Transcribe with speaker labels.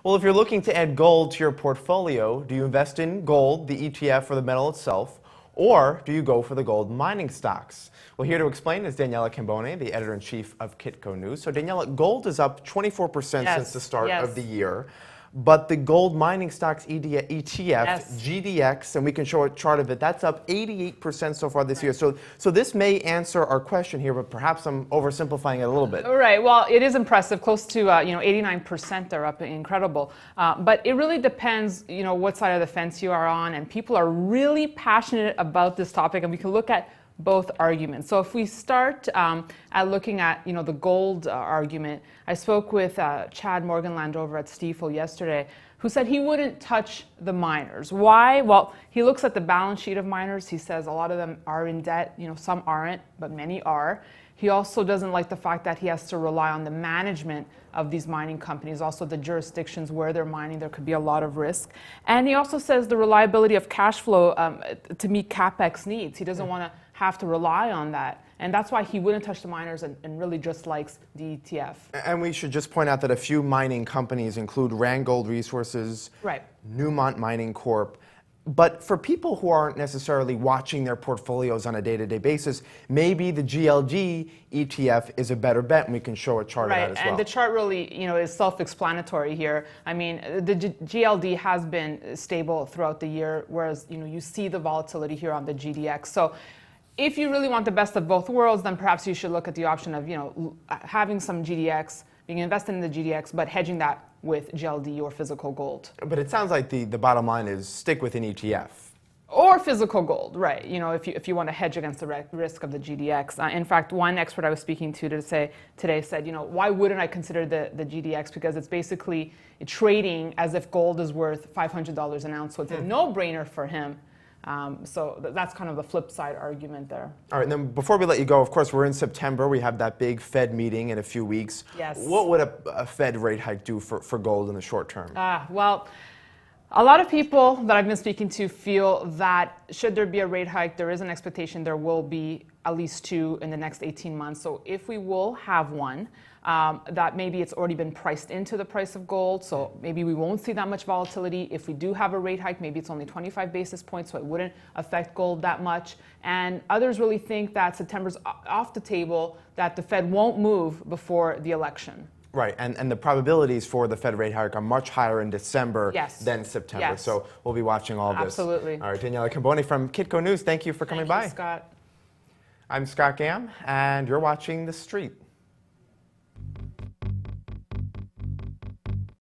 Speaker 1: Well, if you're looking to add gold to your portfolio, do you invest in gold, the ETF, or the metal itself, or do you go for the gold mining stocks? Well, here to explain is Daniela Cambone, the editor-in-chief of Kitco News. So, Daniela, gold is up 24% since the start of the year. But the gold mining stocks ETF, GDX, and we can show a chart of it, that's up 88% so far this year. So this may answer our question here, but perhaps I'm oversimplifying it a little bit.
Speaker 2: Right. Well, it is impressive. Close to 89% are up. Incredible. But it really depends, what side of the fence you are on, and people are really passionate about this topic, and we can look at both arguments. So if we start at looking at the gold argument, I spoke with Chad Morganland over at Stifel yesterday, who said he wouldn't touch the miners. Why? Well, he looks at the balance sheet of miners. He says a lot of them are in debt. Some aren't, but many are. He also doesn't like the fact that he has to rely on the management of these mining companies, also the jurisdictions where they're mining. There could be a lot of risk. And he also says the reliability of cash flow to meet CapEx needs. He doesn't want to have to rely on that. And that's why he wouldn't touch the miners and really just likes the ETF.
Speaker 1: And we should just point out that a few mining companies include Randgold Resources, Newmont Mining Corp. But for people who aren't necessarily watching their portfolios on a day-to-day basis, maybe the GLD ETF is a better bet, and we can show a chart of that as well.
Speaker 2: And the chart really, is self-explanatory here. I mean, the GLD has been stable throughout the year, whereas, you see the volatility here on the GDX. So if you really want the best of both worlds, then perhaps you should look at the option of, having some GDX, being invested in the GDX, but hedging that with GLD or physical gold.
Speaker 1: But it sounds like the bottom line is stick with an ETF.
Speaker 2: Or physical gold, right? If you want to hedge against the risk of the GDX. In fact, one expert I was speaking to today said, why wouldn't I consider the GDX? Because it's basically trading as if gold is worth $500 an ounce. So it's a no-brainer for him. So that's kind of the flip side argument there. All
Speaker 1: right, and then before we let you go, of course, we're in September. We have that big Fed meeting in a few weeks.
Speaker 2: Yes.
Speaker 1: What would a Fed rate hike do for gold in the short term?
Speaker 2: Well, a lot of people that I've been speaking to feel that should there be a rate hike, there is an expectation there will be at least two in the next 18 months. So if we will have one, that maybe it's already been priced into the price of gold, so maybe we won't see that much volatility. If we do have a rate hike, maybe it's only 25 basis points, so it wouldn't affect gold that much. And others really think that September's off the table, that the Fed won't move before the election.
Speaker 1: Right, and the probabilities for the Fed rate hike are much higher in December than September. So we'll be watching all this.
Speaker 2: Absolutely.
Speaker 1: All right, Daniela Cambone from Kitco News, thank you for coming by.
Speaker 2: Thank you, Scott.
Speaker 1: I'm Scott Gamm, and you're watching The Street.